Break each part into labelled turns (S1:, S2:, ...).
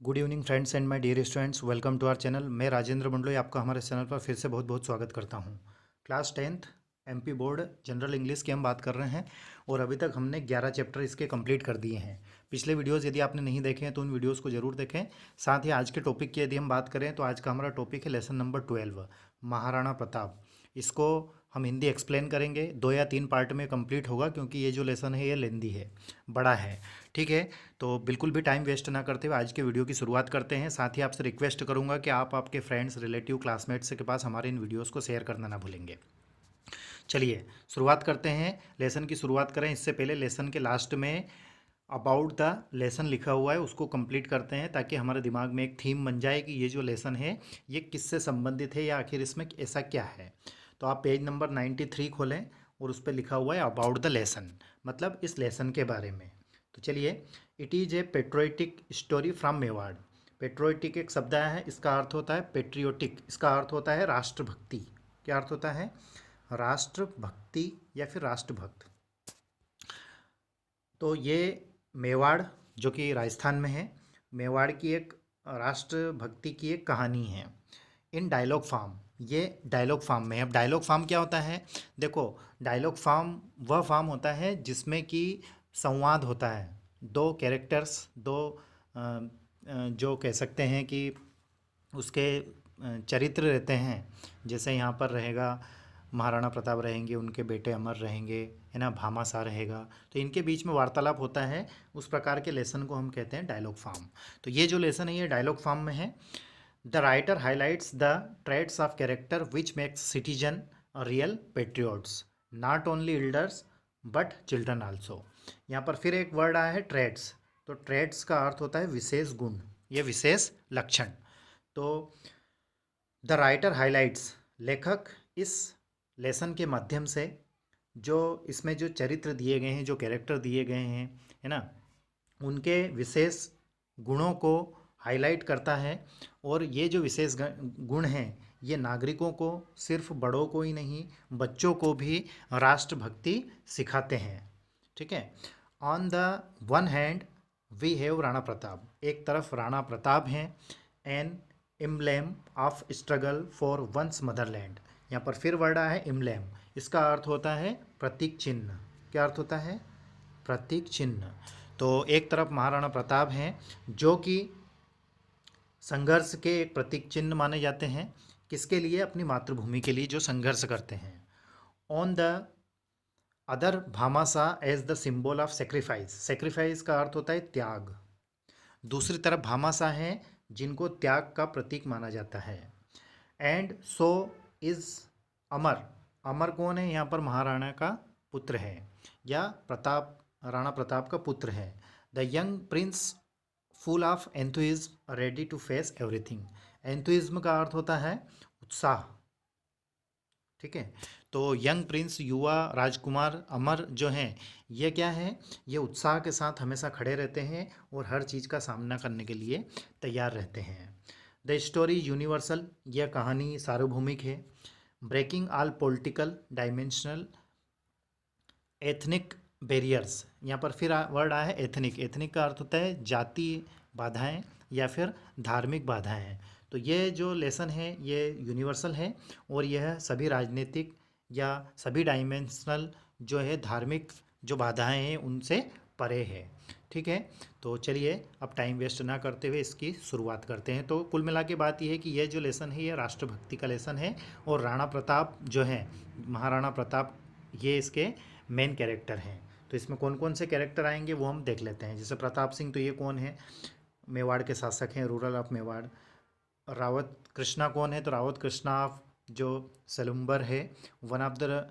S1: Good evening friends and my dear students, welcome to our channel. मैं राजेंद्र मंडलोई आपका हमारे channel पर फिर से बहुत बहुत स्वागत करता हूं। Class 10th MP board general English की हम बात कर रहे हैं और अभी तक हमने 11 चैप्टर इसके कंप्लीट कर दिए हैं। पिछले वीडियोस यदि आपने नहीं देखे हैं तो उन वीडियोस को जरूर देखें। साथ ही आज के टॉपिक की यदि हम बात करें तो आज का हमारा टॉपिक है लेसन नंबर 12, महाराणा प्रताप। इसको हम हिंदी एक्सप्लेन करेंगे, 2 या 3 पार्ट में कंप्लीट होगा क्योंकि ये जो लेसन है ये लेंदी है, बड़ा है। ठीक है, तो बिल्कुल भी टाइम वेस्ट ना करते हुए आज के वीडियो की शुरुआत करते हैं। साथ ही आपसे रिक्वेस्ट करूंगा कि आप आपके फ्रेंड्स, रिलेटिव, क्लासमेट्स के पास हमारे इन वीडियोस को शेयर करना ना भूलेंगे। चलिए शुरुआत करते हैं। लेसन की शुरुआत करें इससे पहले लेसन के लास्ट में अबाउट द लेसन लिखा हुआ है, उसको कंप्लीट करते हैं ताकि हमारे दिमाग में एक थीम बन जाए कि ये जो लेसन है ये किससे संबंधित है या आखिर इसमें ऐसा क्या है। तो आप पेज नंबर 93 खोलें और उस पर लिखा हुआ है अबाउट द लेसन, मतलब इस लेसन के बारे में। तो चलिए, it is a patriotic story from Mewar. Patriotic एक शब्द आया है, इसका अर्थ होता है पेट्रियोटिक, इसका अर्थ होता है राष्ट्रभक्ति। क्या अर्थ होता है? राष्ट्रभक्ति या फिर राष्ट्रभक्त। तो ये मेवाड़ जो कि राजस्थान में है, मेवाड़ की एक राष्ट्रभक्ति की एक कहानी है इन डायलॉग फार्म। ये डायलॉग फार्म में है। अब डायलॉग फार्म क्या होता है? देखो, डायलॉग फार्म वह फार्म होता है जिसमें कि संवाद होता है, दो कैरेक्टर्स, दो जो कह सकते हैं कि उसके चरित्र रहते हैं। जैसे यहाँ पर रहेगा महाराणा प्रताप रहेंगे, उनके बेटे अमर रहेंगे, है ना, भामाशाह रहेगा, तो इनके बीच में वार्तालाप होता है। उस प्रकार के लेसन को हम कहते हैं डायलॉग फार्म। तो ये जो लेसन है ये डायलॉग फार्म में है। The writer highlights the traits of character which makes citizen real patriots, not only elders but children also. यहाँ पर फिर एक वर्ड आया है ट्रेड्स। तो ट्रेड्स का अर्थ होता है विशेष गुण, ये विशेष लक्षण। तो द राइटर हाईलाइट्स, लेखक इस लेसन के माध्यम से जो इसमें जो चरित्र दिए गए हैं, जो कैरेक्टर दिए गए हैं, है ना, उनके विशेष गुणों को हाईलाइट करता है। और ये जो विशेष गुण हैं ये नागरिकों को, सिर्फ बड़ों को ही नहीं, बच्चों को भी राष्ट्रभक्ति सिखाते हैं। ठीक है। On the one hand we have Rana Pratap, एक तरफ राणा प्रताप हैं, an emblem of struggle for one's motherland. यहाँ पर फिर वर्ड आया है एम्ब्लेम, इसका अर्थ होता है प्रतीक चिन्ह। क्या अर्थ होता है? प्रतीक चिन्ह। तो एक तरफ महाराणा प्रताप हैं जो कि संघर्ष के एक प्रतीक चिन्ह माने जाते हैं। किसके लिए? अपनी मातृभूमि के लिए जो संघर्ष करते हैं। On the other Bhamashah as the symbol of sacrifice, sacrifice का अर्थ होता है त्याग। दूसरी तरफ भामाशाह हैं जिनको त्याग का प्रतीक माना जाता है। एंड सो इज अमर, अमर कौन है? यहाँ पर महाराणा का पुत्र है या प्रताप, राणा प्रताप का पुत्र है। The young prince full of enthusiasm ready to face everything, enthusiasm का अर्थ होता है उत्साह। ठीक है। तो यंग प्रिंस, युवा राजकुमार अमर जो हैं, ये क्या है? ये उत्साह के साथ हमेशा खड़े रहते हैं और हर चीज़ का सामना करने के लिए तैयार रहते हैं। द स्टोरी यूनिवर्सल, यह कहानी सार्वभौमिक है। Breaking all political dimensional ethnic barriers, यहाँ पर फिर वर्ड आया है एथनिक। एथनिक का अर्थ होता है जातीय बाधाएं या फिर धार्मिक बाधाएं। तो ये जो लेसन है ये यूनिवर्सल है और यह सभी राजनीतिक या सभी डायमेंशनल जो है धार्मिक जो बाधाएं हैं उनसे परे है। ठीक है। तो चलिए अब टाइम वेस्ट ना करते हुए इसकी शुरुआत करते हैं। तो कुल मिला के बात यह है कि यह जो लेसन है ये राष्ट्रभक्ति का लेसन है और राणा प्रताप जो है, महाराणा प्रताप, ये इसके मेन कैरेक्टर हैं। तो इसमें कौन कौन से कैरेक्टर आएंगे वो हम देख लेते हैं। जैसे प्रताप सिंह, तो ये कौन है? मेवाड़ के शासक हैं, रूरल ऑफ मेवाड़। रावत कृष्णा कौन है? तो रावत कृष्णा ऑफ जो सलुम्बर है, one of the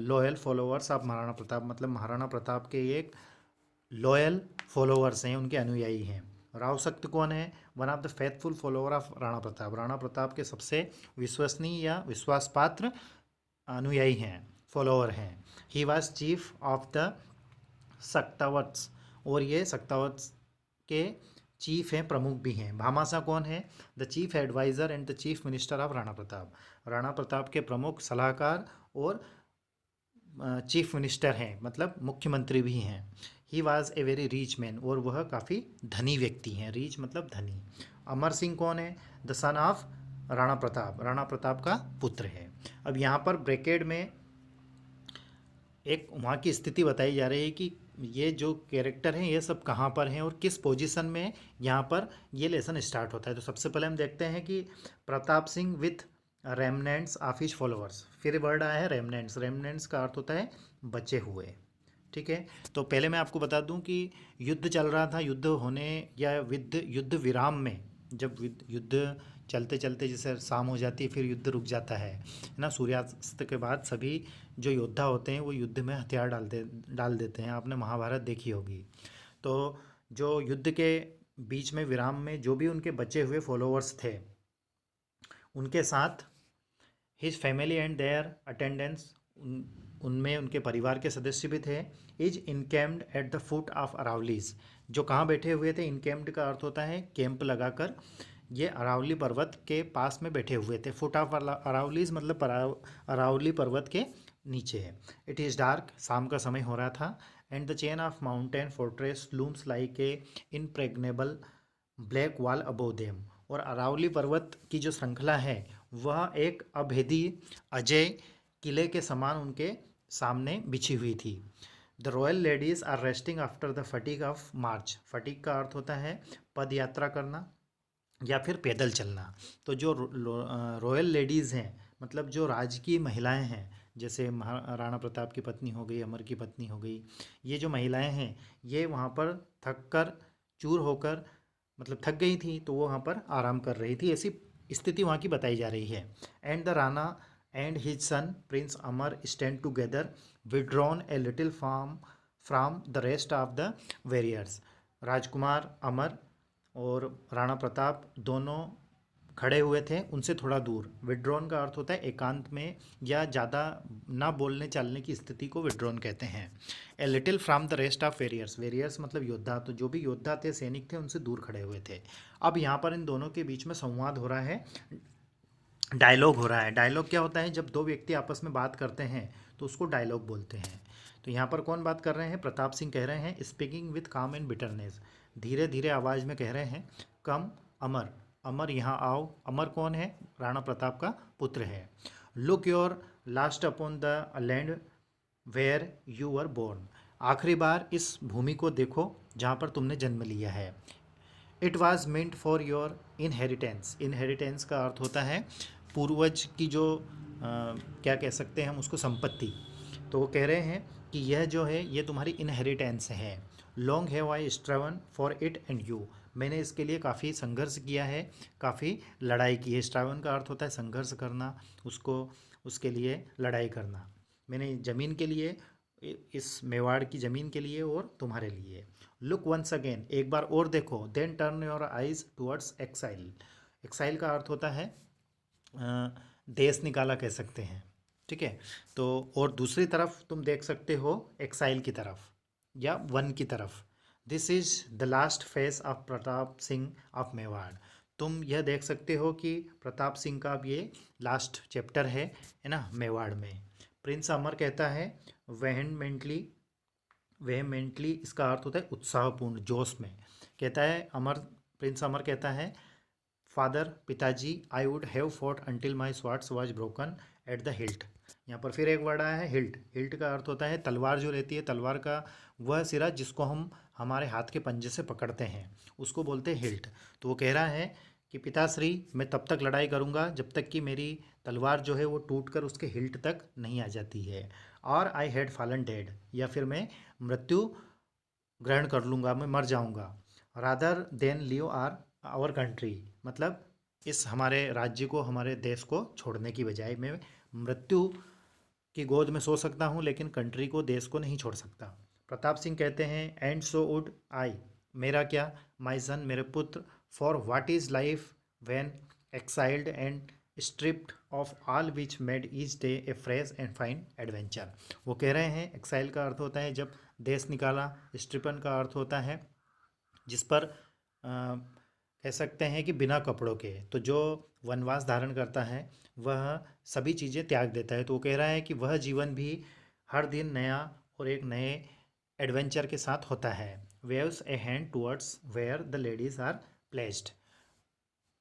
S1: loyal followers of Maharana Pratap, मतलब महाराणा प्रताप के एक लॉयल फॉलोअर्स हैं, उनके अनुयायी हैं। राव शक्त कौन है? One of the faithful follower of Rana Pratap, Rana Pratap के सबसे विश्वसनीय या विश्वासपात्र अनुयायी हैं, फॉलोअर हैं। He was chief of the Saktawats, और ये सक्तावत्स के चीफ हैं, प्रमुख भी हैं। भामाशाह कौन है? The chief adviser and the chief minister of Rana Pratap, Rana Pratap के प्रमुख सलाहकार और चीफ मिनिस्टर हैं, मतलब मुख्यमंत्री भी हैं। He was a very rich man, और वह काफ़ी धनी व्यक्ति हैं। रिच मतलब धनी। अमर सिंह कौन है? The son of Rana Pratap, Rana Pratap का पुत्र है। अब यहाँ पर ब्रैकेट में एक वहाँ की स्थिति बताई जा रही है कि ये जो कैरेक्टर हैं ये सब कहाँ पर हैं और किस पोजीशन में यहाँ पर ये लेसन स्टार्ट होता है। तो सबसे पहले हम देखते हैं कि Pratap Singh with remnants of his followers. फिर वर्ड आया है रेमनेंट्स। रेमनेंट्स का अर्थ होता है बचे हुए। ठीक है, तो पहले मैं आपको बता दूं कि युद्ध चल रहा था। युद्ध होने या युद्ध विराम में, जब युद्ध चलते चलते जैसे शाम हो जाती है फिर युद्ध रुक जाता है ना, सूर्यास्त के बाद सभी जो योद्धा होते हैं वो युद्ध में हथियार डाल देते हैं। आपने महाभारत देखी होगी। तो जो युद्ध के बीच में विराम में जो भी उनके बचे हुए फॉलोअर्स थे, उनके साथ his family and their attendants, उनमें उनके परिवार के सदस्य भी थे। Is encamped at the foot of Aravallis, जो कहाँ बैठे हुए थे? इनकैम्प्ड का अर्थ होता है कैंप लगाकर। ये अरावली पर्वत के पास में बैठे हुए थे। फुट ऑफ अरावलीज मतलब अरावली पर्वत के नीचे है। इट इज़ डार्क, शाम का समय हो रहा था। And the chain of mountain fortress looms like a impregnable black wall above them, और अरावली पर्वत की जो श्रृंखला है वह एक अभेदी अजय किले के समान उनके सामने बिछी हुई थी। The royal ladies are resting after the fatigue of march. Fatigue का अर्थ होता है पद यात्रा करना या फिर पैदल चलना। तो जो रॉयल लेडीज़ हैं, मतलब जो राजकीय महिलाएं हैं, जैसे महाराणा प्रताप की पत्नी हो गई, अमर की पत्नी हो गई, ये जो महिलाएं हैं ये वहाँ पर थक कर चूर होकर, मतलब थक गई थी तो वो वहाँ पर आराम कर रही थी। ऐसी स्थिति वहाँ की बताई जा रही है। And the Rana and his son prince Amar stand together withdrawn a little from the rest of the warriors. राजकुमार अमर और राणा प्रताप दोनों खड़े हुए थे उनसे थोड़ा दूर। विड्रॉन का अर्थ होता है एकांत में या ज़्यादा ना बोलने चालने की स्थिति को विड्रॉन कहते हैं। A little from the rest of warriors, warriors मतलब योद्धा, तो जो भी योद्धा थे, सैनिक थे, उनसे दूर खड़े हुए थे। अब यहाँ पर इन दोनों के बीच में संवाद हो रहा है, डायलॉग हो रहा है। डायलॉग क्या होता है? जब दो व्यक्ति आपस में बात करते हैं तो उसको डायलॉग बोलते हैं। तो यहाँ पर कौन बात कर रहे हैं? प्रताप सिंह कह रहे हैं स्पीकिंग विथ काम एंड बिटरनेस, धीरे धीरे आवाज़ में कह रहे हैं, कम अमर, अमर यहाँ आओ। अमर कौन है? राणा प्रताप का पुत्र है। Look your last upon the land where you were born, आखिरी बार इस भूमि को देखो जहाँ पर तुमने जन्म लिया है। It was meant for your inheritance, inheritance का अर्थ होता है पूर्वज की जो क्या कह सकते हैं हम उसको, संपत्ति। तो वो कह रहे हैं कि यह जो है ये तुम्हारी इनहेरिटेंस है। Long have I striven for it and you, मैंने इसके लिए काफ़ी संघर्ष किया है, काफ़ी लड़ाई की है। स्ट्रावन का अर्थ होता है संघर्ष करना, उसको उसके लिए लड़ाई करना। मैंने ज़मीन के लिए, इस मेवाड़ की ज़मीन के लिए और तुम्हारे लिए। लुक वंस अगेन, एक बार और देखो। Then turn your eyes towards exile, exile का अर्थ होता है देश निकाला कह सकते हैं। ठीक है, तो और दूसरी तरफ तुम देख सकते हो एक्साइल की तरफ या वन की तरफ। This is the last phase of Pratap Singh of Mewar, तुम यह देख सकते हो कि प्रताप सिंह का अब ये लास्ट चैप्टर है ना मेवाड़ में। प्रिंस अमर कहता है वेहेमेंटली, वेहेमेंटली इसका अर्थ होता है उत्साहपूर्ण, जोश में। कहता है अमर, प्रिंस अमर कहता है फादर, पिताजी, I would have fought until my swords was broken at the hilt. यहाँ पर फिर एक वर्ड आया है हिल्ट। हिल्ट का अर्थ होता है तलवार जो रहती है, तलवार का वह सिरा जिसको हम हमारे हाथ के पंजे से पकड़ते हैं उसको बोलते हैं हिल्ट। तो वो कह रहा है कि पिताश्री मैं तब तक लड़ाई करूँगा जब तक कि मेरी तलवार जो है वो टूट कर उसके हिल्ट तक नहीं आ जाती है। और आई हैड फॉलन डेड, या फिर मैं मृत्यु ग्रहण कर लूँगा, मैं मर जाऊँगा। Rather than leave our our country, मतलब इस हमारे राज्य को, हमारे देश को छोड़ने की बजाय मैं मृत्यु की गोद में सो सकता हूँ लेकिन कंट्री को, देश को नहीं छोड़ सकता। प्रताप सिंह कहते हैं एंड सो वुड आई, मेरा क्या, माई सन मेरे पुत्र, for what is life when exiled and stripped of all which made each day a fresh and fine adventure. वो कह रहे हैं एक्साइल का अर्थ होता है जब देश निकाला, स्ट्रिपन का अर्थ होता है जिस पर कह सकते हैं कि बिना कपड़ों के, तो जो वनवास धारण करता है वह सभी चीज़ें त्याग देता है। तो वो कह रहा है कि वह जीवन भी हर दिन नया और एक नए एडवेंचर के साथ होता है। Waves a hand towards where the ladies are placed.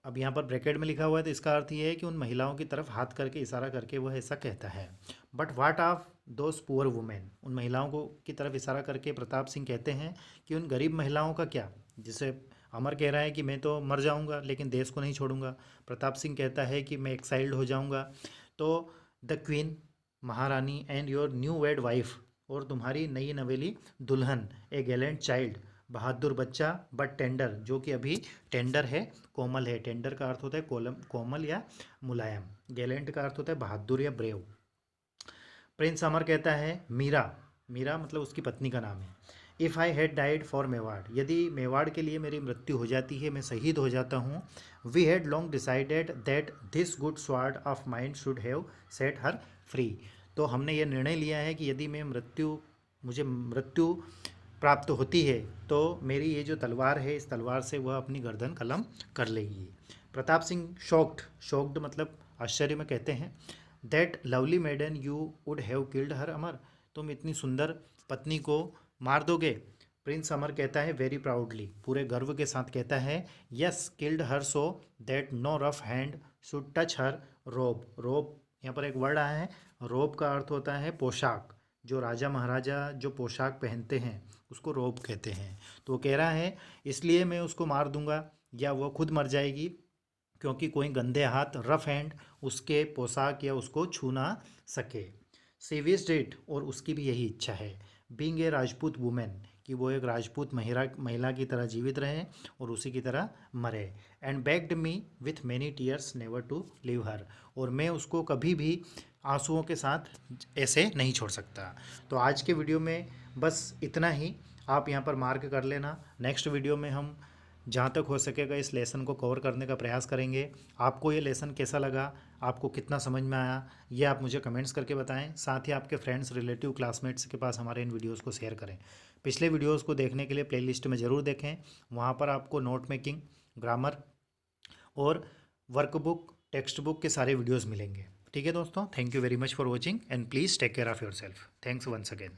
S1: अब यहाँ पर ब्रैकेट में लिखा हुआ है तो इसका अर्थ ये है कि उन महिलाओं की तरफ हाथ करके इशारा करके वह ऐसा कहता है। But what of those poor women, उन महिलाओं को की तरफ इशारा करके प्रताप सिंह कहते हैं कि उन गरीब महिलाओं का क्या। जिसे अमर कह रहा है कि मैं तो मर जाऊंगा लेकिन देश को नहीं छोड़ूंगा। प्रताप सिंह कहता है कि मैं एक्साइल्ड हो जाऊंगा। तो द क्वीन, महारानी, and your new wed wife, और तुम्हारी नई नवेली दुल्हन, ए गैलेंट चाइल्ड, बहादुर बच्चा, बट टेंडर, जो कि अभी टेंडर है, कोमल है। टेंडर का अर्थ होता है कोमल या मुलायम। गैलेंट का अर्थ होता है बहादुर या ब्रेव। प्रिंस अमर कहता है मीरा, मीरा मतलब उसकी पत्नी का नाम है। If I had died for Mewar, यदि मेवाड़ के लिए मेरी मृत्यु हो जाती है, मैं शहीद हो जाता हूँ। We had long decided that this good sword of mind should have set her free. तो हमने ये निर्णय लिया है कि यदि मुझे मृत्यु प्राप्त होती है तो मेरी ये जो तलवार है, इस तलवार से वह अपनी गर्दन कलम कर लेगी। प्रताप सिंह शॉक्ड मतलब आश्चर्य में कहते हैं, that lovely maiden you would have killed her Amar, तुम इतनी सुंदर पत्नी को मार दोगे। प्रिंस अमर कहता है वेरी प्राउडली, पूरे गर्व के साथ कहता है, yes killed her so that no rough hand should touch her robe. Robe यहाँ पर एक वर्ड आया है। रोब का अर्थ होता है पोशाक। जो राजा महाराजा जो पोशाक पहनते हैं उसको रोब कहते हैं। तो वो कह रहा है इसलिए मैं उसको मार दूंगा या वो खुद मर जाएगी, क्योंकि कोई गंदे हाथ, रफ हैंड उसके पोशाक या उसको छू ना सके। सी विश्ड इट, और उसकी भी यही इच्छा है, बीइंग ए राजपूत वुमेन, कि वो एक राजपूत महिला की तरह जीवित रहे और उसी की तरह मरे। And begged me with many tears never to leave her, और मैं उसको कभी भी आंसुओं के साथ ऐसे नहीं छोड़ सकता। तो आज के वीडियो में बस इतना ही, आप यहाँ पर मार्क कर लेना। नेक्स्ट वीडियो में हम जहाँ तक हो सकेगा इस लेसन को कवर करने का प्रयास करेंगे। आपको ये लेसन कैसा लगा, आपको कितना समझ में आया, ये आप मुझे कमेंट्स करके बताएं। साथ ही आपके फ्रेंड्स, रिलेटिव, क्लासमेट्स के पास हमारे इन वीडियोस को शेयर करें। पिछले वीडियोस को देखने के लिए प्लेलिस्ट में ज़रूर देखें, वहाँ पर आपको नोट मेकिंग, ग्रामर और वर्कबुक, टेक्स्ट बुक के सारे वीडियोज़ मिलेंगे। ठीक है दोस्तों, thank you very much for watching and please take care of yourself. Thanks once again.